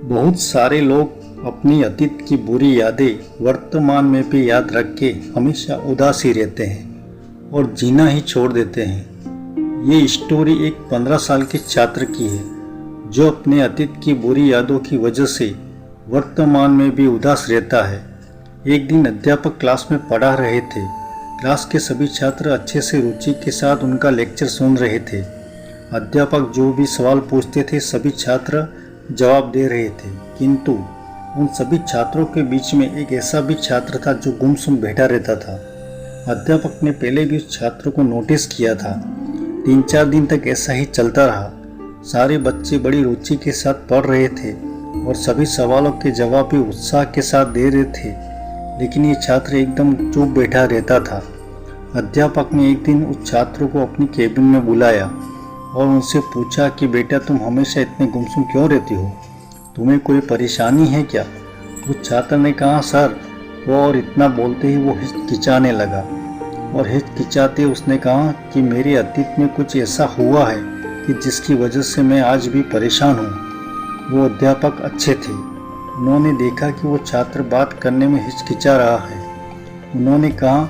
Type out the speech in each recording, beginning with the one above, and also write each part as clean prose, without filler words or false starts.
बहुत सारे लोग अपनी अतीत की बुरी यादें वर्तमान में भी याद रख के हमेशा उदास ही रहते हैं और जीना ही छोड़ देते हैं। ये स्टोरी एक 15 साल के छात्र की है जो अपने अतीत की बुरी यादों की वजह से वर्तमान में भी उदास रहता है। एक दिन अध्यापक क्लास में पढ़ा रहे थे। क्लास के सभी छात्र अच्छे से रुचि के साथ उनका लेक्चर सुन रहे थे। अध्यापक जो भी सवाल पूछते थे सभी छात्र जवाब दे रहे थे, किंतु उन सभी छात्रों के बीच में एक ऐसा भी छात्र था जो गुमसुम बैठा रहता था। अध्यापक ने पहले भी उस छात्र को नोटिस किया था। 3-4 दिन तक ऐसा ही चलता रहा। सारे बच्चे बड़ी रुचि के साथ पढ़ रहे थे और सभी सवालों के जवाब भी उत्साह के साथ दे रहे थे, लेकिन ये छात्र एकदम चुप बैठा रहता था। अध्यापक ने एक दिन उस छात्र को अपनी केबिन में बुलाया और उनसे पूछा कि बेटा, तुम हमेशा इतने गुमसुम क्यों रहती हो? तुम्हें कोई परेशानी है क्या? उस छात्र ने कहा, सर। और इतना बोलते ही वो हिचकिचाने लगा और हिचकिचाते उसने कहा कि मेरे अतीत में कुछ ऐसा हुआ है कि जिसकी वजह से मैं आज भी परेशान हूँ। वो अध्यापक अच्छे थे। उन्होंने देखा कि वो छात्र बात करने में हिचकिचा रहा है। उन्होंने कहा,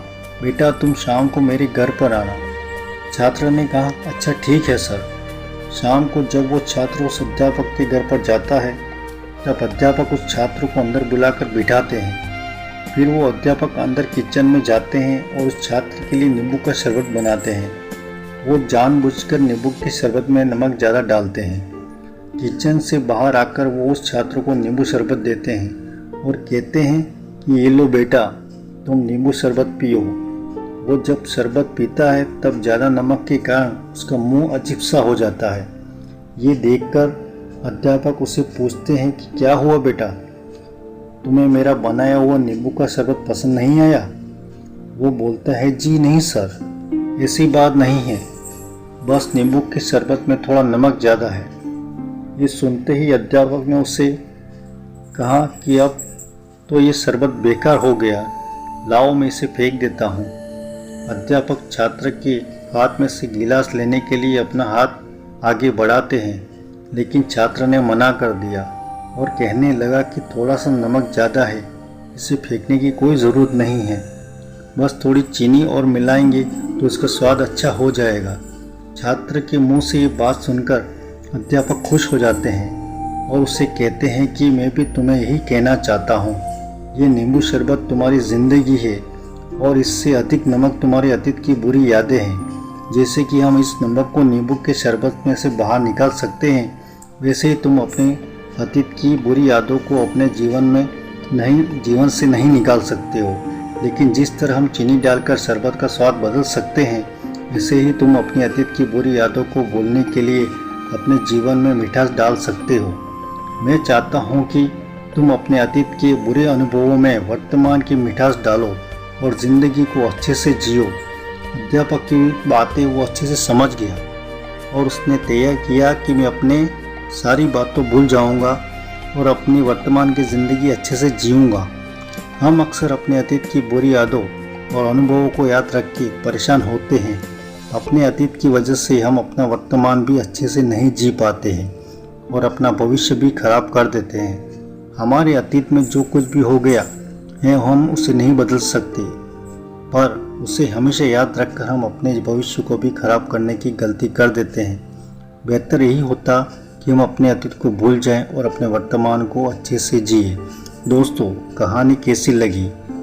बेटा तुम शाम को मेरे घर पर आना। छात्र ने कहा, अच्छा ठीक है सर। शाम को जब वो छात्र उस अध्यापक के घर पर जाता है तब अध्यापक उस छात्र को अंदर बुलाकर बिठाते हैं। फिर वो अध्यापक अंदर किचन में जाते हैं और उस छात्र के लिए नींबू का शरबत बनाते हैं। वो जानबूझकर नींबू के शरबत में नमक ज़्यादा डालते हैं। किचन से बाहर आकर वो उस छात्र को नींबू शरबत देते हैं और कहते हैं कि ये लो बेटा, तुम नींबू शरबत पियो। वो जब शरबत पीता है तब ज़्यादा नमक के कारण उसका मुंह अजीब सा हो जाता है। ये देखकर अध्यापक उसे पूछते हैं कि क्या हुआ बेटा, तुम्हें मेरा बनाया हुआ नींबू का शरबत पसंद नहीं आया? वो बोलता है, जी नहीं सर, ऐसी बात नहीं है, बस नींबू के शरबत में थोड़ा नमक ज़्यादा है। ये सुनते ही अध्यापक ने उससे कहा कि अब तो ये शरबत बेकार हो गया, लाओ मैं इसे फेंक देता हूँ। अध्यापक छात्र के हाथ में से गिलास लेने के लिए अपना हाथ आगे बढ़ाते हैं, लेकिन छात्र ने मना कर दिया और कहने लगा कि थोड़ा सा नमक ज़्यादा है, इसे फेंकने की कोई ज़रूरत नहीं है, बस थोड़ी चीनी और मिलाएंगे तो इसका स्वाद अच्छा हो जाएगा। छात्र के मुंह से ये बात सुनकर अध्यापक खुश हो जाते हैं और उससे कहते हैं कि मैं भी तुम्हें यही कहना चाहता हूँ, ये नींबू शरबत तुम्हारी ज़िंदगी है और इससे अधिक नमक तुम्हारे अतीत की बुरी यादें हैं। जैसे कि हम इस नमक को नींबू के शरबत में से बाहर निकाल सकते हैं, वैसे ही तुम अपने अतीत की बुरी यादों को अपने जीवन से नहीं निकाल सकते हो। लेकिन जिस तरह हम चीनी डालकर शरबत का स्वाद बदल सकते हैं, वैसे ही तुम अपनी अतीत की बुरी यादों को भूलने के लिए अपने जीवन में मिठास डाल सकते हो। मैं चाहता हूँ कि तुम अपने अतीत के बुरे अनुभवों में वर्तमान की मिठास डालो और ज़िंदगी को अच्छे से जियो। अध्यापक की बातें वो अच्छे से समझ गया और उसने तय किया कि मैं अपने सारी बातों भूल जाऊंगा और अपनी वर्तमान की ज़िंदगी अच्छे से जीऊंगा। हम अक्सर अपने अतीत की बुरी यादों और अनुभवों को याद रख के परेशान होते हैं। अपने अतीत की वजह से हम अपना वर्तमान भी अच्छे से नहीं जी पाते हैं और अपना भविष्य भी खराब कर देते हैं। हमारे अतीत में जो कुछ भी हो गया है हम उसे नहीं बदल सकते, पर उसे हमेशा याद रखकर हम अपने भविष्य को भी खराब करने की गलती कर देते हैं। बेहतर यही होता कि हम अपने अतीत को भूल जाएं और अपने वर्तमान को अच्छे से जिए। दोस्तों, कहानी कैसी लगी